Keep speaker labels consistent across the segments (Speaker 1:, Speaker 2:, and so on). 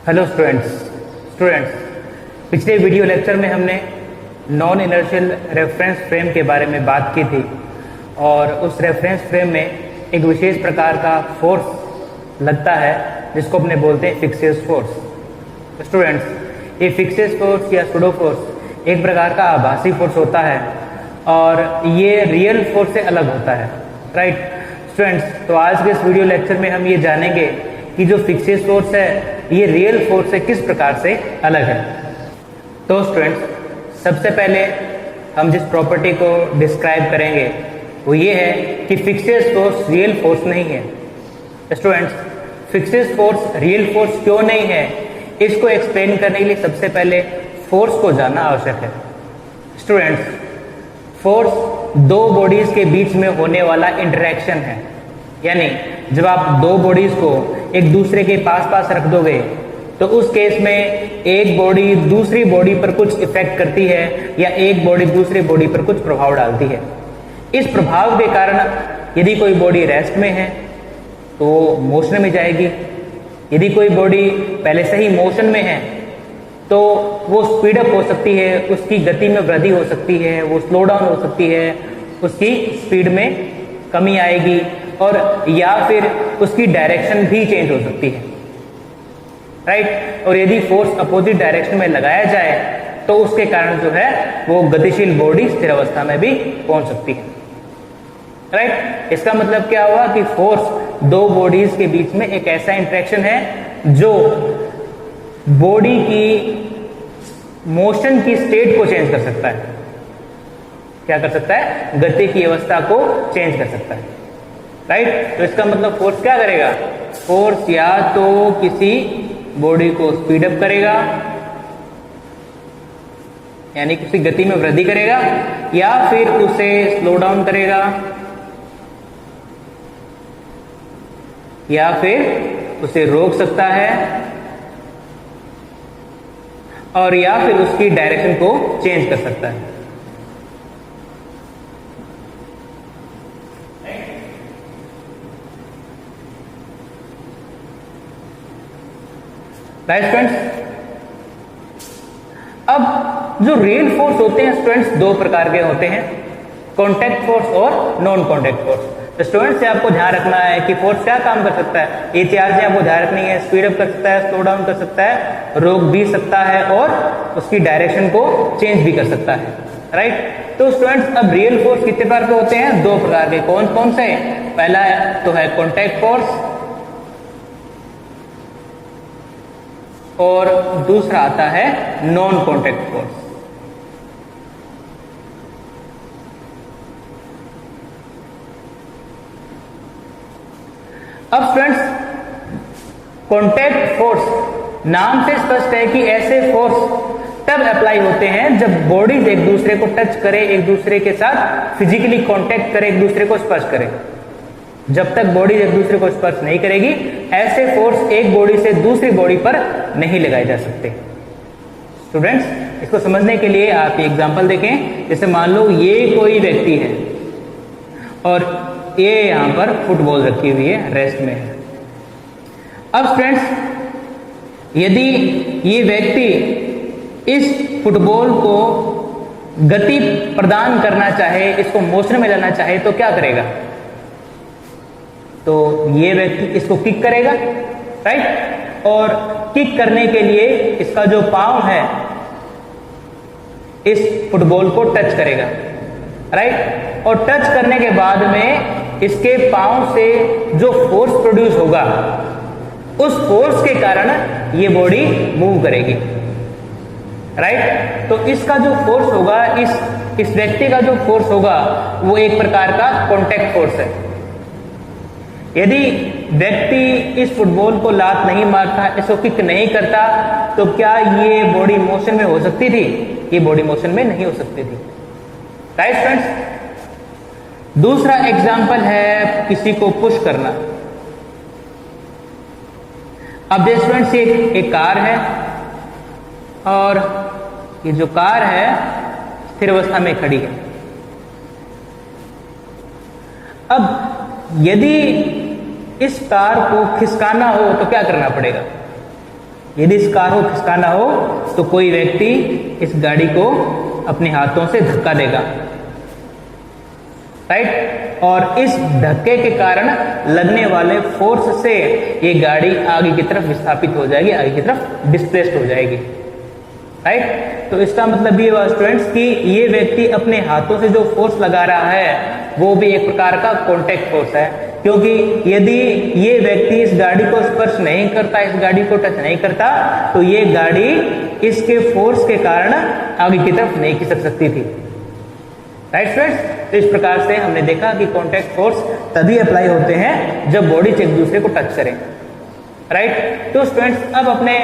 Speaker 1: Hello students पिछले video lecture में हमने नॉन इनर्शियल रेफरेंस फ्रेम के बारे में बात की थी और उस रेफरेंस फ्रेम में एक विशेष प्रकार का फोर्स लगता है जिसको अपने बोलते हैं फिक्सियस फोर्स। स्टूडेंट्स, ये फिक्सियस फोर्स या सुडो फोर्स एक प्रकार का आभासी फोर्स होता है और ये रियल फोर्स से अलग होता है। राइट स्टूडेंट्स, तो आज के इस वीडियो लेक्चर में हम ये जानेंगे कि जो फिक्सियस फोर्स है ये रियल फोर्स से किस प्रकार से अलग है। तो स्टूडेंट्स, सबसे पहले हम जिस प्रॉपर्टी को डिस्क्राइब करेंगे वो ये है कि फिक्सियस फोर्स रियल फोर्स नहीं है। स्टूडेंट्स, फिक्सियस फोर्स रियल फोर्स क्यों नहीं है, इसको एक्सप्लेन करने के लिए सबसे पहले फोर्स को जानना आवश्यक है। स्टूडेंट्स, फोर्स दो बॉडीज के बीच में होने वाला इंटरेक्शन है, यानी जब आप दो बॉडीज को एक दूसरे के पास पास रख दोगे तो उस केस में एक बॉडी दूसरी बॉडी पर कुछ इफेक्ट करती है या एक बॉडी दूसरी बॉडी पर कुछ प्रभाव डालती है। इस प्रभाव के कारण यदि कोई बॉडी रेस्ट में है तो मोशन में जाएगी, यदि कोई बॉडी पहले से ही मोशन में है तो वो स्पीड अप हो सकती है, उसकी गति में वृद्धि हो सकती है, वो स्लो डाउन हो सकती है, उसकी स्पीड में कमी आएगी और या फिर उसकी डायरेक्शन भी चेंज हो सकती है। राइट, और यदि फोर्स अपोजिट डायरेक्शन में लगाया जाए तो उसके कारण जो है वो गतिशील बॉडी स्थिर अवस्था में भी पहुंच सकती है। राइट, इसका मतलब क्या हुआ कि फोर्स दो बॉडीज के बीच में एक ऐसा इंटरेक्शन है जो बॉडी की मोशन की स्टेट को चेंज कर सकता है। क्या कर सकता है? गति की अवस्था को चेंज कर सकता है। राइट, तो इसका मतलब फोर्स क्या करेगा? फोर्स या तो किसी बॉडी को स्पीड अप करेगा यानी किसी गति में वृद्धि करेगा या फिर उसे स्लो डाउन करेगा या फिर उसे रोक सकता है और या फिर उसकी डायरेक्शन को चेंज कर सकता है। राइट स्टूडेंट्स, अब जो रियल फोर्स होते हैं स्टूडेंट्स दो प्रकार के होते हैं, कॉन्टैक्ट फोर्स और नॉन कॉन्टैक्ट फोर्स। स्टूडेंट्स से आपको ध्यान रखना है कि फोर्स क्या काम कर सकता है, ये चार चीजें आपको ध्यान रखनी है। स्पीड अप कर सकता है, स्लो डाउन कर सकता है, रोक भी सकता है और उसकी डायरेक्शन को चेंज भी कर सकता है। राइट, तो स्टूडेंट्स अब रियल फोर्स कितने प्रकार के होते हैं? दो प्रकार के। कौन कौन से? पहला तो है कॉन्टैक्ट फोर्स और दूसरा आता है नॉन कॉन्टैक्ट फोर्स। अब स्टूडेंट्स, कॉन्टैक्ट फोर्स नाम से स्पष्ट है कि ऐसे फोर्स तब अप्लाई होते हैं जब बॉडीज एक दूसरे को टच करे, एक दूसरे के साथ फिजिकली कांटेक्ट करे, एक दूसरे को स्पर्श करे। जब तक बॉडी एक दूसरे को स्पर्श नहीं करेगी ऐसे फोर्स एक बॉडी से दूसरी बॉडी पर नहीं लगाए जा सकते। स्टूडेंट्स, इसको समझने के लिए आप ये एग्जांपल देखें। जैसे मान लो ये कोई व्यक्ति है और ये यहां पर फुटबॉल रखी हुई है, रेस्ट में है। अब स्टूडेंट्स, यदि ये व्यक्ति इस फुटबॉल को गति प्रदान करना चाहे, इसको मोशन में लाना चाहे तो क्या करेगा? तो ये व्यक्ति इसको किक करेगा। राइट, और किक करने के लिए इसका जो पांव है इस फुटबॉल को टच करेगा। राइट, और टच करने के बाद में इसके पांव से जो फोर्स प्रोड्यूस होगा उस फोर्स के कारण ये बॉडी मूव करेगी। राइट, तो इसका जो फोर्स होगा, इस व्यक्ति का जो फोर्स होगा वो एक प्रकार का कॉन्टैक्ट फोर्स है। यदि व्यक्ति इस फुटबॉल को लात नहीं मारता, इसको किक नहीं करता तो क्या ये बॉडी मोशन में हो सकती थी? ये बॉडी मोशन में नहीं हो सकती थी। राइट फ्रेंड्स, दूसरा एग्जांपल है किसी को पुश करना। अब देखिए स्टूडेंट्स, ये एक कार है और ये जो कार है स्थिर अवस्था में खड़ी है। अब यदि इस कार को खिसकाना हो तो क्या करना पड़ेगा? यदि इस कार को खिसकाना हो तो कोई व्यक्ति इस गाड़ी को अपने हाथों से धक्का देगा, राइट। और इस धक्के के कारण लगने वाले फोर्स से ये गाड़ी आगे की तरफ विस्थापित हो जाएगी, आगे की तरफ डिस्प्लेस्ड हो जाएगी, राइट। तो इसका मतलब ये हुआ स्टूडेंट्स कि ये व्यक्ति अपने हाथों से जो फोर्स लगा रहा है वो भी एक प्रकार का कॉन्टैक्ट फोर्स है, क्योंकि यदि ये व्यक्ति इस गाड़ी को स्पर्श नहीं करता, इस गाड़ी को टच नहीं करता, तो ये गाड़ी इसके फोर्स के कारण आगे की तरफ नहीं खिसक सकती थी, राइट स्टूडेंट्स। तो इस प्रकार से हमने देखा कि कॉन्टैक्ट फोर्स तभी अप्लाई होते हैं जब बॉडीज एक दूसरे को टच करें, राइट। तो स्टूडेंट्स अब अपने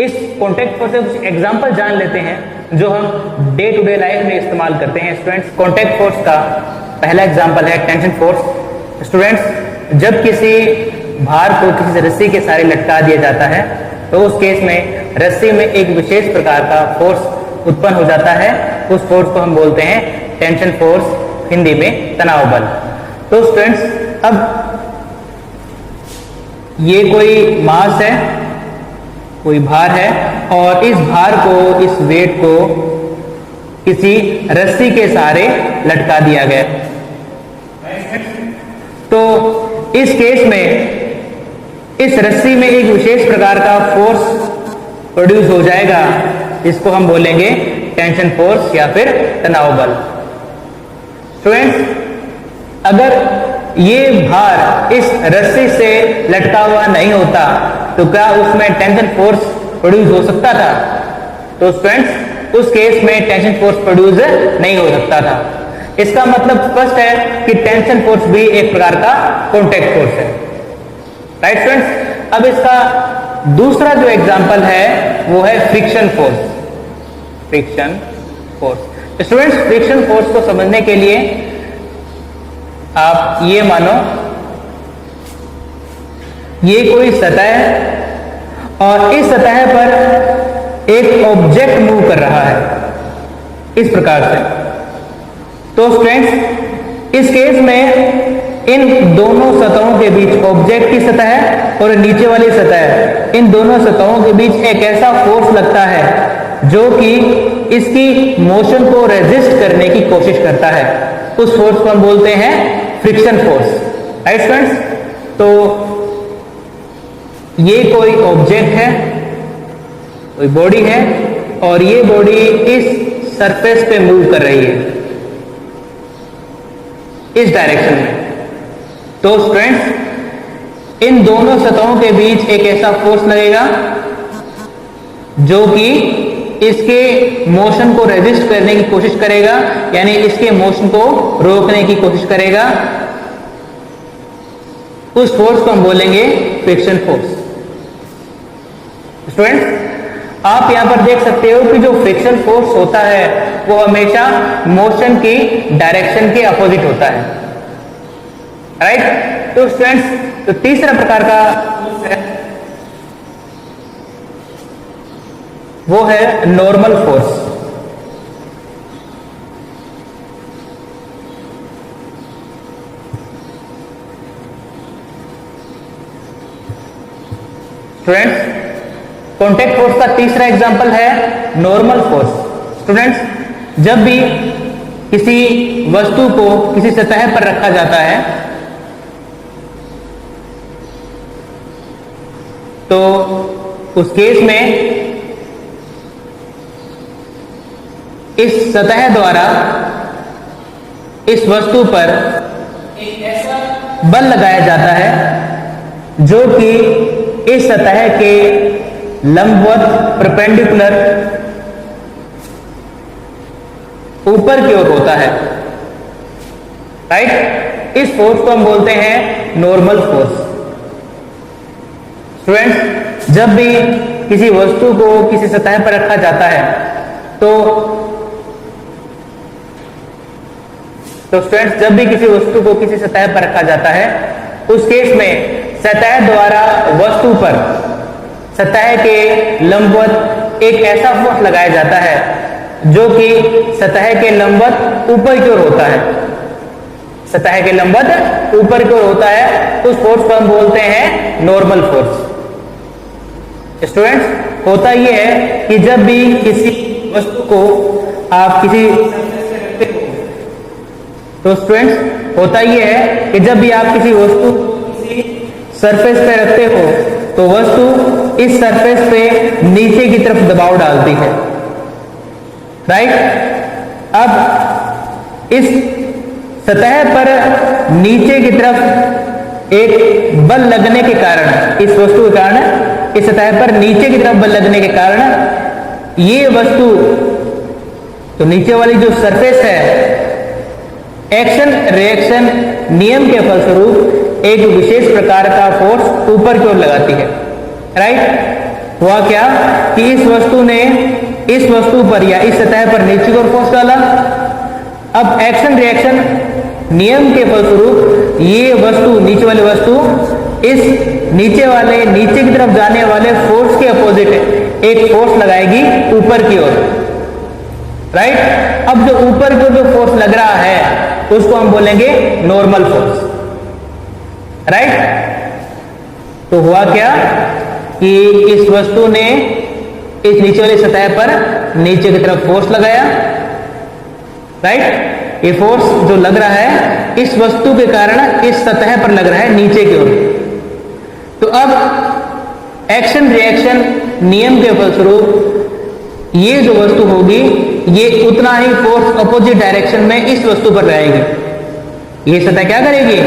Speaker 1: इस कॉन्टैक्ट फोर्स से कुछ एग्जांपल जान लेते हैं जो हम डे टू डे लाइफ में इस्तेमाल करते हैं। स्टूडेंट्स, कॉन्टैक्ट फोर्स का पहला एग्जांपल है टेंशन फोर्स। स्टूडेंट्स, जब किसी भार को किसी रस्सी के सहारे लटका दिया जाता है तो उस केस में रस्सी में एक विशेष प्रकार का फोर्स उत्पन्न हो जाता है, उस फोर्स को हम बोलते हैं टेंशन फोर्स, हिंदी में तनाव बल। तो स्टूडेंट्स, अब ये कोई मास है, कोई भार है और इस भार को, इस वेट को किसी रस्सी के सहारे लटका दिया गया। तो इस केस में इस रस्सी में एक विशेष प्रकार का फोर्स प्रोड्यूस हो जाएगा, इसको हम बोलेंगे टेंशन फोर्स या फिर तनाव बल। स्टूडेंट्स, अगर ये भार इस रस्सी से लटका हुआ नहीं होता तो क्या उसमें टेंशन फोर्स प्रोड्यूस हो सकता था? तो स्टूडेंट्स, उस केस में टेंशन फोर्स प्रोड्यूस नहीं हो सकता था। इसका मतलब स्पष्ट है कि टेंशन फोर्स भी एक प्रकार का कॉन्टैक्ट फोर्स है, राइट स्टूडेंट्स। अब इसका दूसरा जो एग्जांपल है वो है friction force. Friction force students, friction force को समझने के लिए आप ये मानो ये कोई सतह है और इस सतह पर एक ऑब्जेक्ट मूव कर रहा है इस प्रकार से। तो स्टूडेंट्स, इस केस में इन दोनों सतहों के बीच, ऑब्जेक्ट की सतह और नीचे वाली सतह, इन दोनों सतहों के बीच एक ऐसा फोर्स लगता है जो कि इसकी मोशन को रेजिस्ट करने की कोशिश करता है। उस फोर्स को हम बोलते हैं फ्रिक्शन फोर्स, राइट स्टूडेंट्स। तो ये कोई ऑब्जेक्ट है, कोई बॉडी है और ये बॉडी इस सरफेस पे मूव कर रही है इस डायरेक्शन में। तो स्टूडेंट्स, इन दोनों सतहों के बीच एक ऐसा फोर्स लगेगा जो कि इसके मोशन को रेजिस्ट करने की कोशिश करेगा, यानी इसके मोशन को रोकने की कोशिश करेगा। उस फोर्स को हम बोलेंगे फ्रिक्शन फोर्स। स्टूडेंट्स, आप यहां पर देख सकते हो कि जो फ्रिक्शन फोर्स होता है वो हमेशा मोशन की डायरेक्शन के अपोजिट होता है, राइट। तो स्टूडेंट्स, तो तीसरा प्रकार का फोर्स है वो है normal force. Students, contact force का तीसरा एग्जांपल है नॉर्मल फोर्स। स्टूडेंट्स, जब भी किसी वस्तु को किसी सतह पर रखा जाता है तो उस केस में इस सतह द्वारा इस वस्तु पर एक ऐसा बल लगाया जाता है जो कि इस सतह के लंबवत परपेंडिकुलर ऊपर की ओर होता है, राइट। इस फोर्स को हम बोलते हैं नॉर्मल फोर्स। स्टूडेंट्स, जब भी किसी वस्तु को किसी सतह पर रखा जाता है तो स्टूडेंट्स, जब भी किसी वस्तु को किसी सतह पर रखा जाता है उस केस में सतह द्वारा वस्तु पर सतह के लंबवत एक ऐसा फोर्स लगाया जाता है जो कि सतह के लंबवत ऊपर की ओर होता है। सतह के लंबवत ऊपर की ओर होता है, उस फोर्स को हम बोलते हैं नॉर्मल फोर्स, स्टूडेंट्स, होता ये है कि जब भी किसी वस्तु को आप किसी तो स्टूडेंट्स होता ये है कि जब भी आप किसी वस्तु को किसी सरफेस पे रखते हो तो वस्तु इस सरफेस पे नीचे की तरफ दबाव डालती है, राइट। अब इस सतह पर नीचे की तरफ एक बल लगने के कारण, इस वस्तु के कारण इस सतह पर नीचे की तरफ बल लगने के कारण ये वस्तु तो नीचे वाली जो सरफेस है एक्शन रिएक्शन नियम के फलस्वरूप एक विशेष प्रकार का फोर्स ऊपर की ओर लगाती है, राइट। हुआ क्या कि इस वस्तु ने इस वस्तु पर या इस सतह पर नीचे की ओर फोर्स डाला। अब एक्शन रिएक्शन नियम के फलस्वरूप ये वस्तु नीचे वाली वस्तु इस नीचे की तरफ जाने वाले फोर्स के अपोजिट एक फोर्स लगाएगी ऊपर की ओर, राइट। अब जो ऊपर की ओर जो फोर्स लग रहा है उसको हम बोलेंगे नॉर्मल फोर्स, राइट। तो हुआ क्या कि इस वस्तु ने इस नीचे वाली सतह पर नीचे की तरफ फोर्स लगाया, राइट। ये फोर्स जो लग रहा है इस वस्तु के कारण इस सतह पर लग रहा है नीचे की ओर। तो अब एक्शन रिएक्शन नियम के फलस्वरूप ये जो वस्तु होगी ये उतना ही फोर्स अपोजिट डायरेक्शन में इस वस्तु पर रहेगी। ये सतह क्या करेगी,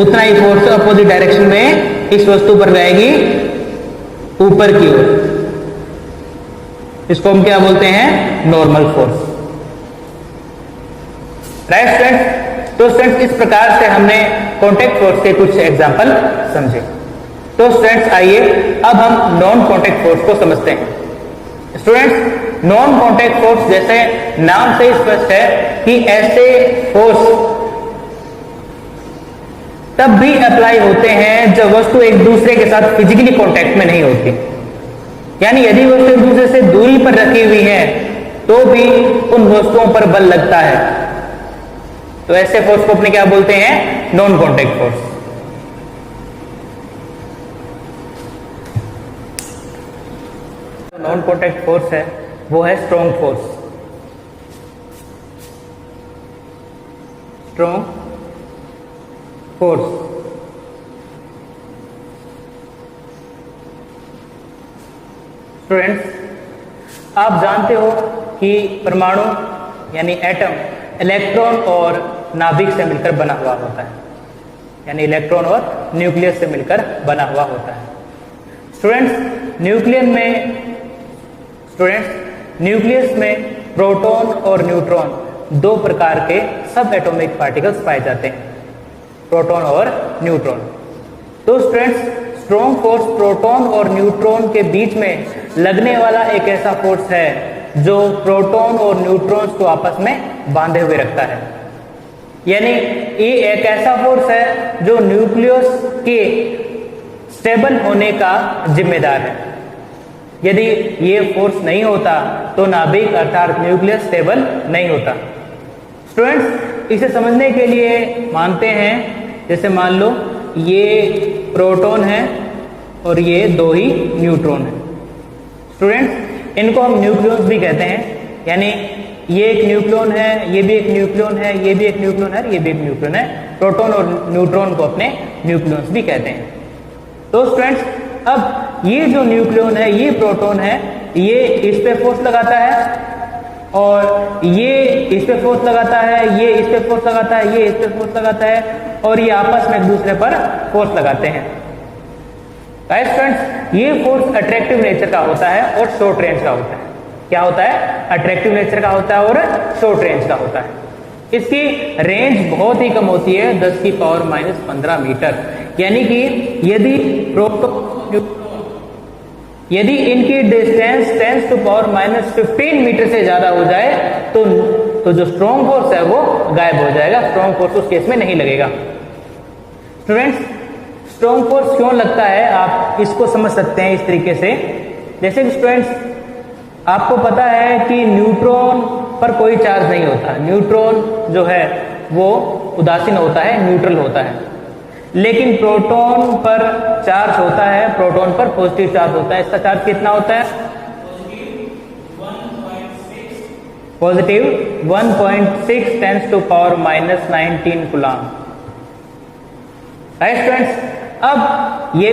Speaker 1: उतना ही फोर्स अपोजिट डायरेक्शन में इस वस्तु पर रहेगी ऊपर की ओर। इसको हम क्या बोलते हैं, नॉर्मल फोर्स, राइट स्टूडेंट्स। तो स्टूडेंट्स इस प्रकार से हमने कॉन्टैक्ट फोर्स के कुछ एग्जांपल समझे। तो स्टूडेंट्स आइए अब हम नॉन कॉन्टैक्ट फोर्स को समझते हैं। स्टूडेंट्स नॉन कॉन्टैक्ट फोर्स जैसे नाम से स्पष्ट है कि ऐसे फोर्स तब भी अप्लाई होते हैं जब वस्तु एक दूसरे के साथ फिजिकली कांटेक्ट में नहीं होती, यानी यदि वस्तु एक दूसरे से दूरी पर रखी हुई है तो भी उन वस्तुओं पर बल लगता है। तो ऐसे फोर्स को अपने क्या बोलते हैं, non contact force. Non contact force है वो है strong force. Strong force students, आप जानते हो कि परमाणु यानी एटम इलेक्ट्रॉन और नाभिक से मिलकर बना हुआ होता है, यानी इलेक्ट्रॉन और न्यूक्लियस से मिलकर बना हुआ होता है। स्टूडेंट्स न्यूक्लियस में प्रोटॉन और न्यूट्रॉन दो प्रकार के सब एटॉमिक पार्टिकल्स पाए जाते हैं, प्रोटॉन और न्यूट्रॉन। तो स्टूडेंट्स स्ट्रॉन्ग फोर्स प्रोटॉन और न्यूट्रॉन के बीच में लगने वाला एक ऐसा फोर्स है जो प्रोटॉन और न्यूट्रॉन्स को आपस में बांधे हुए रखता है, यानी ये एक ऐसा फोर्स है जो न्यूक्लियस के स्टेबल होने का जिम्मेदार है। यदि ये फोर्स नहीं होता तो नाभिक अर्थात न्यूक्लियस स्टेबल नहीं होता। स्टूडेंट्स इसे समझने के लिए मानते हैं, जैसे मान लो ये प्रोटॉन है और ये दो ही न्यूट्रॉन है। स्टूडेंट्स इनको हम न्यूक्लियस भी कहते हैं, यानी ये एक न्यूक्लियन है, ये भी एक न्यूक्लियन है, ये भी एक न्यूक्लियन है, ये भी एक न्यूक्लियन है। प्रोटॉन और न्यूट्रॉन को अपने न्यूक्लियस भी कहते हैं। तो स्टूडेंट्स अब ये जो न्यूक्लियन है, ये प्रोटॉन है, ये इस पे फोर्स लगाता है और ये इस पे फोर्स लगाता है, ये इस पे फोर्स लगाता है, ये इस पे फोर्स लगाता है और ये आपस में एक दूसरे पर फोर्स लगाते हैं। राइट स्टूडेंट्स, ये फोर्स अट्रैक्टिव नेचर का होता है और शॉर्ट रेंज का होता है। क्या होता है? अट्रैक्टिव नेचर का होता है और शॉर्ट रेंज का होता है। इसकी रेंज बहुत ही कम होती है, 10 की पावर -15 मीटर, यानी कि यदि प्रोटॉन यदि इनकी डिस्टेंस 10 टू पावर -15 मीटर से ज्यादा हो जाए तो जो स्ट्रॉन्ग फोर्स है वो गायब हो जाएगा, स्ट्रॉन्ग फोर्स उस केस में नहीं लगेगा। स्टूडेंट्स स्ट्रॉन्ग फोर्स क्यों लगता है आप इसको समझ सकते हैं इस तरीके से। जैसे कि स्टूडेंट्स आपको पता है कि न्यूट्रॉन पर कोई चार्ज नहीं होता, न्यूट्रॉन जो है वो उदासीन होता है, न्यूट्रल होता है। लेकिन प्रोटॉन पर चार्ज होता है, प्रोटॉन पर पॉजिटिव चार्ज होता है। इसका चार्ज कितना होता है? Positive 1.6 tens to power -19 coulomb. Right students, अब ये